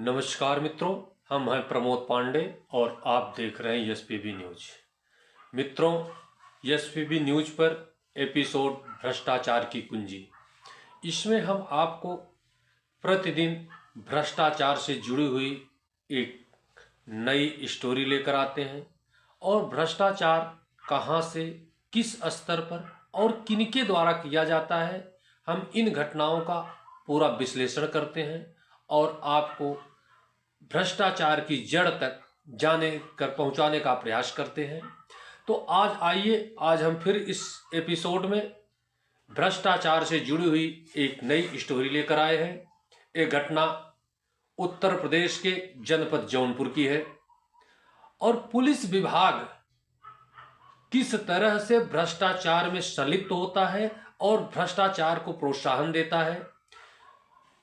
नमस्कार मित्रों, हम हैं प्रमोद पांडे और आप देख रहे हैं एसपीबी न्यूज। मित्रों, एसपीबी न्यूज पर एपिसोड भ्रष्टाचार की कुंजी। इसमें हम आपको प्रतिदिन भ्रष्टाचार से जुड़ी हुई एक नई स्टोरी लेकर आते हैं और भ्रष्टाचार कहां से, किस स्तर पर और किनके द्वारा किया जाता है, हम इन घटनाओं का पूरा विश्लेषण करते हैं और आपको भ्रष्टाचार की जड़ तक पहुंचाने का प्रयास करते हैं। तो आज हम फिर इस एपिसोड में भ्रष्टाचार से जुड़ी हुई एक नई स्टोरी लेकर आए हैं। ये घटना उत्तर प्रदेश के जनपद जौनपुर की है और पुलिस विभाग किस तरह से भ्रष्टाचार में संलिप्त होता है और भ्रष्टाचार को प्रोत्साहन देता है।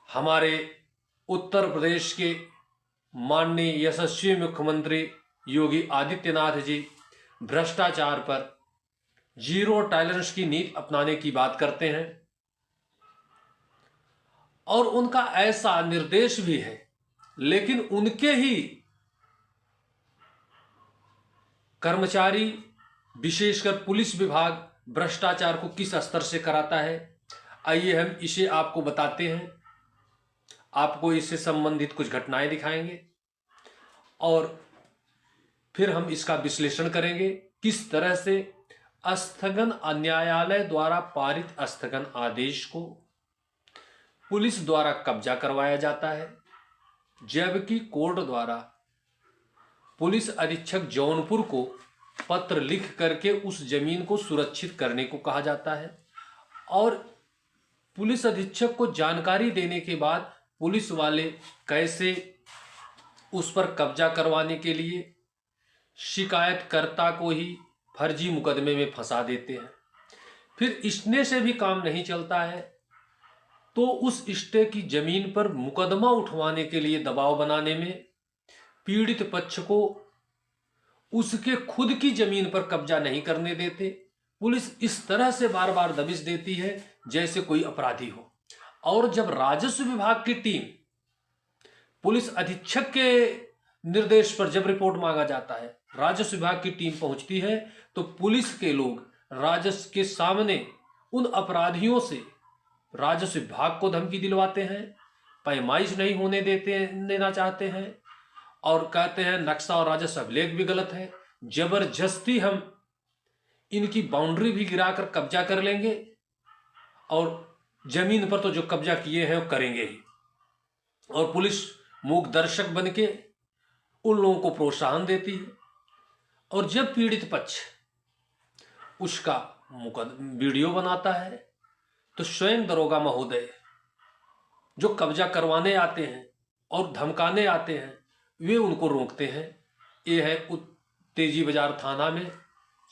हमारे उत्तर प्रदेश के माननीय यशस्वी मुख्यमंत्री योगी आदित्यनाथ जी भ्रष्टाचार पर जीरो टॉलरेंस की नीति अपनाने की बात करते हैं और उनका ऐसा निर्देश भी है, लेकिन उनके ही कर्मचारी, विशेषकर पुलिस विभाग भ्रष्टाचार को किस स्तर से कराता है, आइए हम इसे आपको बताते हैं। आपको इससे संबंधित कुछ घटनाएं दिखाएंगे और फिर हम इसका विश्लेषण करेंगे। किस तरह से स्थगन न्यायालय द्वारा पारित स्थगन आदेश को पुलिस द्वारा कब्जा करवाया जाता है, जबकि कोर्ट द्वारा पुलिस अधीक्षक जौनपुर को पत्र लिख करके उस जमीन को सुरक्षित करने को कहा जाता है और पुलिस अधीक्षक को जानकारी देने के बाद पुलिस वाले कैसे उस पर कब्जा करवाने के लिए शिकायतकर्ता को ही फर्जी मुकदमे में फंसा देते हैं। फिर इसने से भी काम नहीं चलता है तो उस स्टे की जमीन पर मुकदमा उठवाने के लिए दबाव बनाने में पीड़ित पक्ष को उसके खुद की जमीन पर कब्जा नहीं करने देते। पुलिस इस तरह से बार बार दबिश देती है जैसे कोई अपराधी हो। और जब राजस्व विभाग की टीम पुलिस अधीक्षक के निर्देश पर जब रिपोर्ट मांगा जाता है, राजस्व विभाग की टीम पहुंचती है तो पुलिस के लोग राजस्व के सामने उन अपराधियों से राजस्व विभाग को धमकी दिलवाते हैं, पैमाइश नहीं होने देना चाहते हैं और कहते हैं नक्शा और राजस्व अभिलेख भी गलत है, जबरदस्ती हम इनकी बाउंड्री भी गिराकर कब्जा कर लेंगे और जमीन पर तो जो कब्जा किए हैं वो करेंगे ही। और पुलिस मूक दर्शक बन के उन लोगों को प्रोत्साहन देती है और जब पीड़ित पक्ष उसका वीडियो बनाता है तो स्वयं दरोगा महोदय जो कब्जा करवाने आते हैं और धमकाने आते हैं वे उनको रोकते हैं। ये है तेजी बाजार थाना में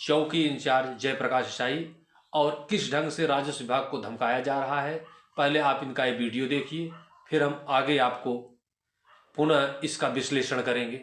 चौकी इंचार्ज जयप्रकाश शाही और किस ढंग से राजस्व विभाग को धमकाया जा रहा है। पहले आप इनका ये वीडियो देखिए, फिर हम आगे आपको पुनः इसका विश्लेषण करेंगे।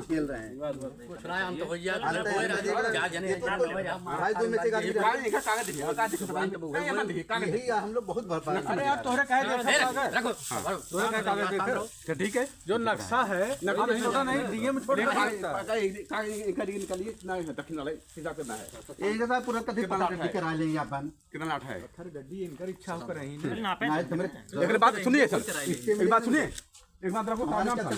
खेल रहे हैं हम तो भैया हम लोग बहुत अरे यार तोहरे ठीक है जो नक्शा है छोटा नहीं डीएम छोटा निकालिए दक्षिण वाले सीधा करना है पूरा करा लेंगे अपन कितना लाठ है गड्डी इनकर इच्छा कर रही है। बात सुनिए सर, एक बात सुनिए, एक बात रखो हम कर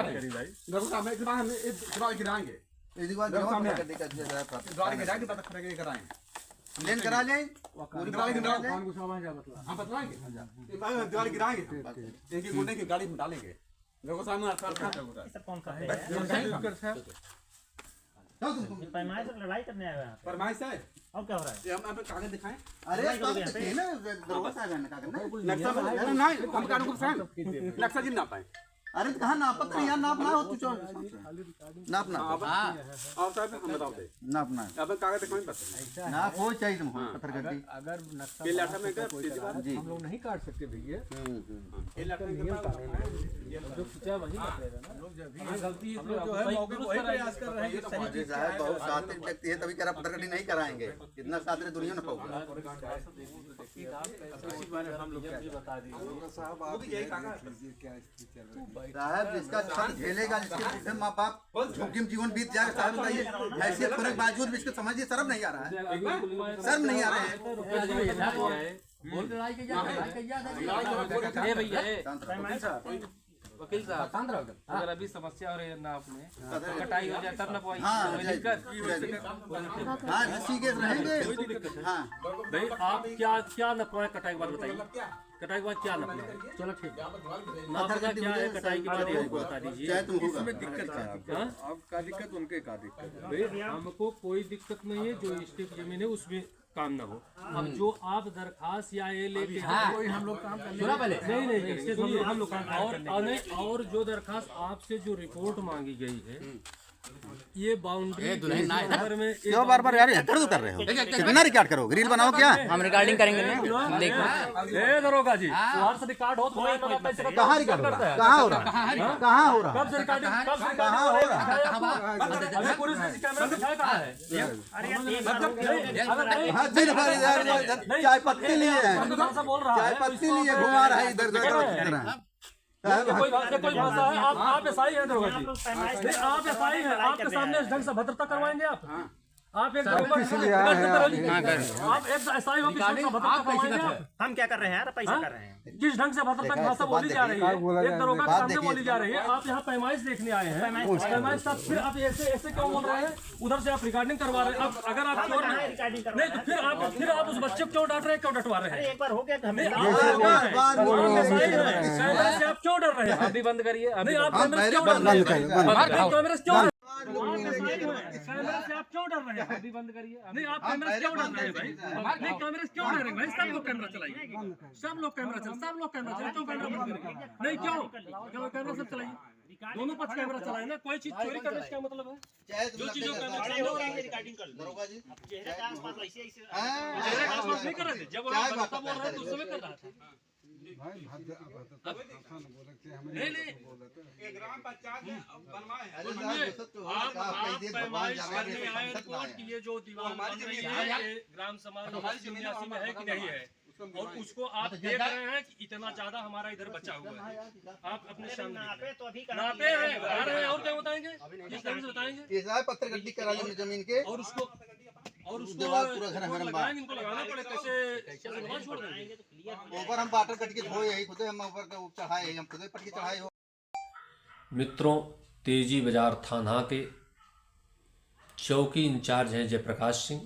रहे हैं हम गिराएंगे लेन करा लें पूरी हम बतलाएंगे दिवाली गिराएंगे एक गुंडे की गाड़ी में डालेंगे देखो सामने कौन सा है पैमाइश से लड़ाई करने आए हैं यहाँ पे। फरमाइश है अब क्या हो रहा है? ये हम कागज दिखाएं अरे कागज दिखाइए ना, दरोगा साहब है ना कागज ना। नक्शा अरे नहीं हम कानून को साइन नक्शा जी ना पाए अरे तो कहाँ नापत्र यहाँ नापना हो तू नापना और साहब हम बताओ दे नापना अब कागज दिखाएं बस नाप हो चाहिए तुमको पत्थर गड्डी। अगर नक्शा ये लेटर में कर सीधी बात जी हम लोग नहीं काट सकते भैया, ये लेटर में जो खींचा वही करेगा ना। लोग जब हाँ, गलती है हम लोग जो है मौके पर वही प्रयास कर रहे हैं कि सही चीज साहब बहुत शातिर व्यक्ति है, तभी कह रहा पत्थर गड्डी नहीं कराएंगे। इतना शातिर दुनिया में पाऊंगा हम लोग बता दीजिए साहब जिसका छत झेलेगा, जिसके माँ बाप जोखिम जीवन बीत जाएगा। साहब बताइए हैसियत होने के बावजूद भी इसको समझिए शर्म नहीं आ रहा है, शर्म नहीं आ रहा है। वकील साहब अगर अभी समस्या हो रही है ना आपने कटाई हो जाए तब ना कोई हाँ दिक्कत। हाँ सीखे रहेंगे। हाँ भाई आप क्या नपवाए कटाई के बाद बताइए, कटाई के बाद क्या नपना? चलो ठीक है, नापना क्या है कटाई के बाद ये बता दीजिए। चाहे तुम होगा दिक्कत है आपका दिक्कत उनके का दिक्कत है। भाई हमको कोई दिक्कत नहीं है, जो स्टेट जमीन है उसमें काम ना हो। अब जो आप दरखास्त या ये लेके कोई हम लोग काम करने नहीं हम लोग और जो दरखास्त आपसे जो रिपोर्ट मांगी गई है, ये बाउंड्री में क्यों बार यार इधर तो कर रहे हो, कितना रिकॉर्ड करो, रील बनाओ क्या? हम रिकॉर्डिंग करेंगे ना देखो दरोगा जी वहाँ से रिकॉर्ड हो तो कहाँ रिकॉर्ड हो रहा है? कहाँ हो रहा है? कहाँ हो रहा है? कब से रिकॉर्डिंग कहाँ हो रहा है? अभी पुलिस ने कैमरा दिखाया कहाँ है? हाँ दिन भर इधर चाय पत्ती लिए हैं, बोल रहा चाय है पत्ती लिए घुमा रहा है इधर उधर। कोई भाषा है? आप एसआई हैं दरोगा जी, नहीं आप एसआई हैं, आपके सामने इस ढंग से भद्रता करवाएंगे आप एक आप एक एसआई हो, किस ढंग से भद्रता करवाएंगे आप? हम क्या कर रहे हैं यार? पैसा कर रहे हैं। किस ढंग से भद्रता की भाषा बोली जा रही है? एक दरोगा के सामने बोली जा रही है, आप यहाँ पैमाइश देखने आए हैं, पैमाइश का फिर आप ऐसे क्यों बोल रहे हैं? उधर से आप रिकॉर्डिंग करवा रहे हैं। अगर आप चोर नहीं तो फिर आप उस बच्चे को क्यों डांट रहे हैं, क्यों डटवा रहे हैं? एक बार हो गया तो हमें कैमरे से आप क्यों डर रहे हैं? अभी बंद करिए नहीं आप कैमरे से क्यों डर रहे हैं? कैमरे से क्यों कैमरे से आप क्यों डर रहे हैं? अभी बंद करिए नहीं आप कैमरे से क्यों डर रहे हैं भाई? नहीं कैमरे से क्यों डर रहे हैं भाई? सब लोग कैमरा चलाइए, सब लोग कैमरा चलाइए, क्यों कैमरा बंद करेंगे? नहीं क्यों कैमरा सब चलाइए, दोनों पक्ष कैमरा चलाए ना। कोई चीज चोरी करने से क्या मतलब है? जो चीजों रिकॉर्डिंग कर लो। दरोगा जी चेहरे के आसपास ऐसे ऐसे चेहरे के आसपास नहीं कर रहे थे, जब आप भद्रता बोल रहे थे उस समय कर रहा था। भाई बोलते हैं नहीं नहीं ये ग्राम पंचायत बनवाए अरे साहब आप पैमाइश करने आए रिपोर्ट की ये जो दीवार बन रही है ये ग्राम समाज में है कि नहीं है, और उसको आप देख रहे हैं कि इतना ज्यादा हमारा इधर बचा हुआ है। आप अपने सामने नापे तो अभी नापे हैं, बता रहे हैं, और क्या बताएंगे? किस ढंग से बताएंगे? ये साहब पत्थर गड्डी करा लेंगे जमीन के और उसको दीवार पूरा घर हमारे लगाएंगे, इनको लगाना पड़े, कैसे दीवार छोड़ देंगे? ऊपर हम बाटर कट के धोए यही खुदे, हम ऊपर का चढ़ाए हम खुदे पट के चढ़ाए हो। मित्रों, तेजी बाजार थाना के चौकी इंचार्ज हैं जयप्रकाश सिंह।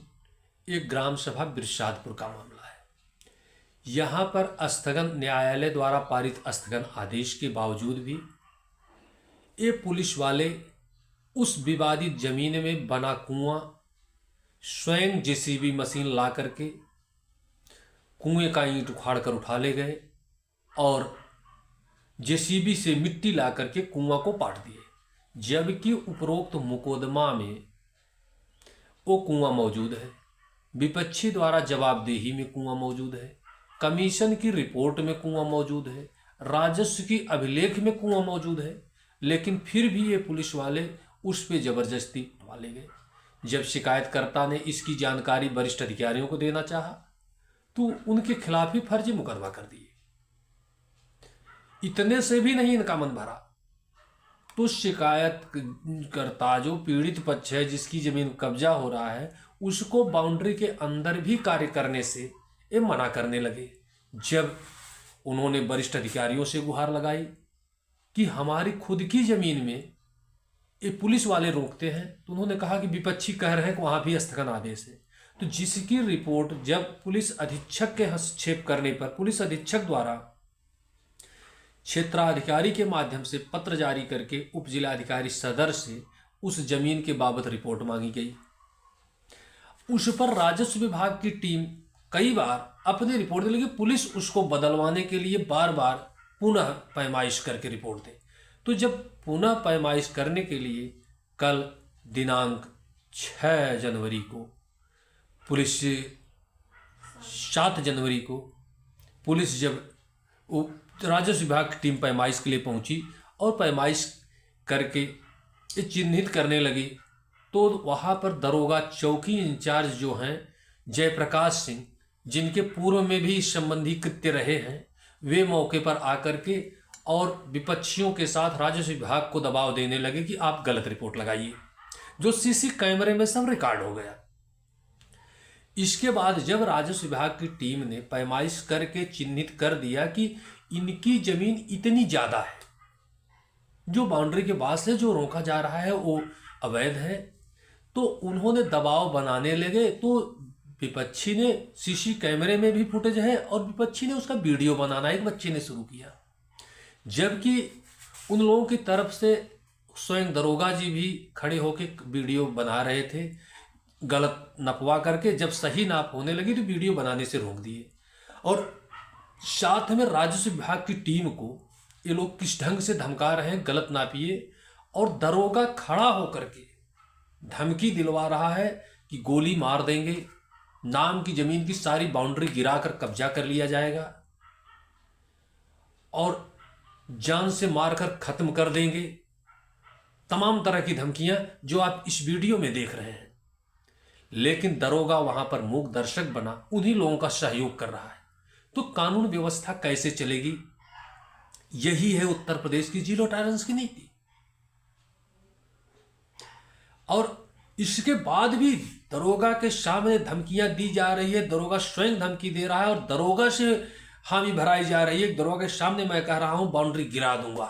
एक ग्राम सभा बिरशादपुर का मामला है। यहाँ पर स्थगन न्यायालय द्वारा पारित स्थगन आदेश के बावजूद भी ये पुलिस वाले उस विवादित जमीन में बना कुआं स्वयं जेसीबी मशीन ला करके कुएं का ईंट उखाड़ कर उठा ले गए और जेसीबी से मिट्टी ला करके कुआं को पाट दिए, जबकि उपरोक्त मुकदमा में वो कुआं मौजूद है, विपक्षी द्वारा जवाबदेही में कुआं मौजूद है, कमीशन की रिपोर्ट में कुआं मौजूद है, राजस्व की अभिलेख में कुआं मौजूद है, लेकिन फिर भी ये पुलिस वाले उस पे जबरदस्ती उठवा ले गए। जब शिकायतकर्ता ने इसकी जानकारी वरिष्ठ अधिकारियों को देना चाहा तो उनके खिलाफ ही फर्जी मुकदमा कर दिए। इतने से भी नहीं इनका मन भरा तो शिकायतकर्ता जो पीड़ित पक्ष है, जिसकी जमीन कब्जा हो रहा है, उसको बाउंड्री के अंदर भी कार्य करने से ये मना करने लगे। जब उन्होंने वरिष्ठ अधिकारियों से गुहार लगाई कि हमारी खुद की जमीन में ये पुलिस वाले रोकते हैं, तो उन्होंने कहा कि विपक्षी कह रहे हैं कि वहां भी स्थगन आदेश है। तो जिसकी रिपोर्ट जब पुलिस अधीक्षक के हस्तक्षेप करने पर पुलिस अधीक्षक द्वारा क्षेत्राधिकारी के माध्यम से पत्र जारी करके उप जिलाधिकारी सदर से उस जमीन के बाबत रिपोर्ट मांगी गई। उस पर राजस्व विभाग की टीम कई बार अपनी रिपोर्ट दे, लेकिन पुलिस उसको बदलवाने के लिए बार बार पुनः पैमाइश करके रिपोर्ट दे। तो जब पुनः पैमाइश करने के लिए कल दिनांक 6 जनवरी को पुलिस 7 जनवरी को पुलिस जब राजस्व विभाग की टीम पैमाइश के लिए पहुंची और पैमाइश करके ये चिन्हित करने लगी, तो वहाँ पर दरोगा चौकी इंचार्ज जो हैं जयप्रकाश सिंह, जिनके पूर्व में भी इस संबंधी कृत्य रहे हैं, वे मौके पर आकर के और विपक्षियों के साथ राजस्व विभाग को दबाव देने लगे कि आप गलत रिपोर्ट लगाइए, जो सीसी कैमरे में सब रिकॉर्ड हो गया। इसके बाद जब राजस्व विभाग की टीम ने पैमाइश करके चिन्हित कर दिया कि इनकी जमीन इतनी ज्यादा है, जो बाउंड्री के बाद से जो रोका जा रहा है वो अवैध है, तो उन्होंने दबाव बनाने लगे। तो विपक्षी ने सीसी कैमरे में भी फुटेज है और विपक्षी ने उसका वीडियो बनाना एक बच्चे ने शुरू किया, जबकि उन लोगों की तरफ से स्वयं दरोगा जी भी खड़े होकर वीडियो बना रहे थे, गलत नपवा करके। जब सही नाप होने लगी तो वीडियो बनाने से रोक दिए। और साथ में राजस्व विभाग की टीम को ये लोग किस ढंग से धमका रहे हैं, गलत नापिए, और दरोगा खड़ा होकर के धमकी दिलवा रहा है कि गोली मार देंगे, नाम की जमीन की सारी बाउंड्री गिराकर कब्जा कर लिया जाएगा और जान से मारकर खत्म कर देंगे। तमाम तरह की धमकियां जो आप इस वीडियो में देख रहे हैं। लेकिन दरोगा वहां पर मूक दर्शक बना, उन्हीं लोगों का सहयोग कर रहा है। तो कानून व्यवस्था कैसे चलेगी? यही है उत्तर प्रदेश की जीरो टॉलरेंस की नीति। और इसके बाद भी दरोगा के सामने धमकियां दी जा रही है, दरोगा स्वयं धमकी दे रहा है और दरोगा से हामी भराई जा रही है। दरोगा के सामने मैं कह रहा हूं बाउंड्री गिरा दूंगा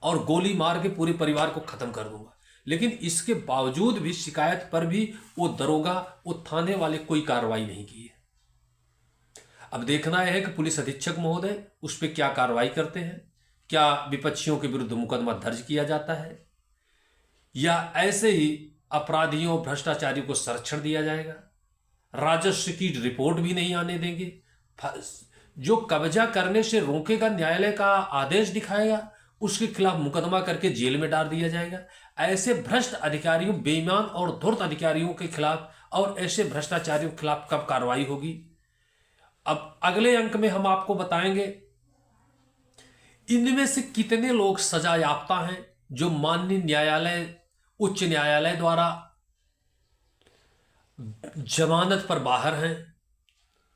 और गोली मार के पूरे परिवार को खत्म कर दूंगा। लेकिन इसके बावजूद भी शिकायत पर भी वो दरोगा, वो थाने वाले कोई कार्रवाई नहीं की है। अब देखना है कि पुलिस अधीक्षक महोदय उस पर क्या कार्रवाई करते हैं, क्या विपक्षियों के विरुद्ध मुकदमा दर्ज किया जाता है या ऐसे ही अपराधियों भ्रष्टाचारियों को संरक्षण दिया जाएगा। राजस्व की रिपोर्ट भी नहीं आने देंगे। जो कब्जा करने से रोकेगा, न्यायालय का आदेश दिखाएगा, उसके खिलाफ मुकदमा करके जेल में डाल दिया जाएगा। ऐसे भ्रष्ट अधिकारियों, बेईमान और धूर्त अधिकारियों के खिलाफ और ऐसे भ्रष्टाचारियों के खिलाफ कब कार्रवाई होगी? अब अगले अंक में हम आपको बताएंगे इनमें से कितने लोग सजा याफ्ता हैं जो माननीय न्यायालय, उच्च न्यायालय द्वारा जमानत पर बाहर हैं,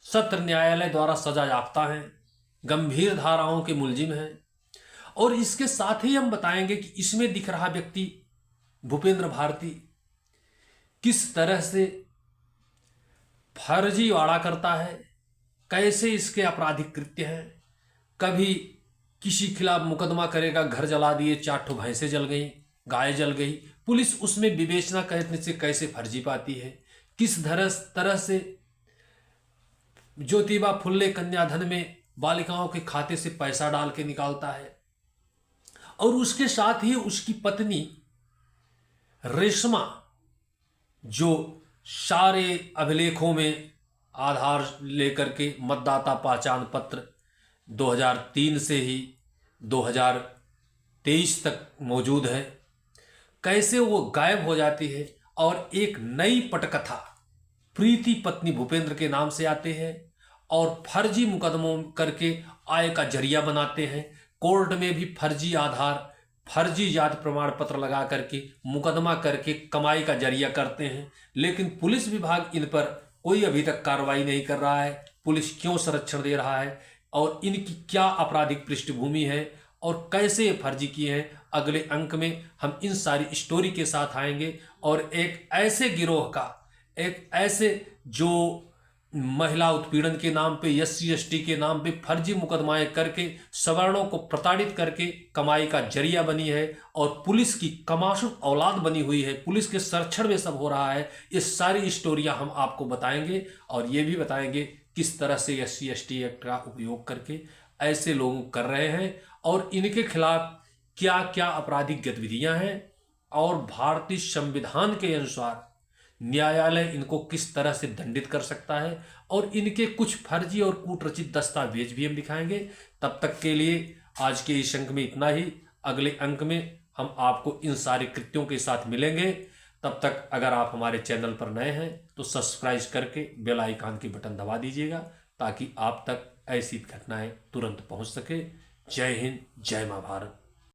सत्र न्यायालय द्वारा सजा याफ्ता हैं, गंभीर धाराओं के मुलजिम हैं। और इसके साथ ही हम बताएंगे कि इसमें दिख रहा व्यक्ति भूपेंद्र भारती किस तरह से फर्जीवाड़ा करता है, कैसे इसके आपराधिक कृत्य हैं। कभी किसी खिलाफ मुकदमा करेगा, घर जला दिए, 4 ठो भैंसें जल गई, गाय जल गई, पुलिस उसमें विवेचना करने से कैसे फर्जी पाती है, किस तरह से ज्योतिबा फुल्ले कन्याधन में बालिकाओं के खाते से पैसा डाल के निकालता है। और उसके साथ ही उसकी पत्नी रेशमा, जो सारे अभिलेखों में आधार लेकर के मतदाता पहचान पत्र 2003 से ही 2023 तक मौजूद है, कैसे वो गायब हो जाती है और एक नई पटकथा प्रीति पत्नी भूपेंद्र के नाम से आते हैं और फर्जी मुकदमों करके आय का जरिया बनाते हैं। कोर्ट में भी फर्जी आधार, फर्जी जाति प्रमाण पत्र लगा करके मुकदमा करके कमाई का जरिया करते हैं। लेकिन पुलिस विभाग इन पर कोई अभी तक कार्रवाई नहीं कर रहा है। पुलिस क्यों संरक्षण दे रहा है और इनकी क्या आपराधिक पृष्ठभूमि है और कैसे ये फर्जी किए हैं, अगले अंक में हम इन सारी स्टोरी के साथ आएंगे। और एक ऐसे गिरोह का, एक ऐसे जो महिला उत्पीड़न के नाम पे, SC ST के नाम पे फर्जी मुकदमाएं करके सवर्णों को प्रताड़ित करके कमाई का जरिया बनी है और पुलिस की कमाशुल औलाद बनी हुई है, पुलिस के संरक्षण में सब हो रहा है। ये सारी स्टोरियां हम आपको बताएंगे और ये भी बताएंगे किस तरह से SC ST एक्ट का उपयोग करके ऐसे लोग कर रहे हैं और इनके खिलाफ क्या क्या आपराधिक गतिविधियां हैं और भारतीय संविधान के अनुसार न्यायालय इनको किस तरह से दंडित कर सकता है, और इनके कुछ फर्जी और कूटरचित दस्तावेज भी हम दिखाएंगे। तब तक के लिए आज के इस अंक में इतना ही। अगले अंक में हम आपको इन सारे कृत्यों के साथ मिलेंगे। तब तक अगर आप हमारे चैनल पर नए हैं तो सब्सक्राइब करके बेल आइकन की बटन दबा दीजिएगा, ताकि आप तक ऐसी घटनाएं तुरंत पहुंच सके। जय हिंद, जय मां भारत।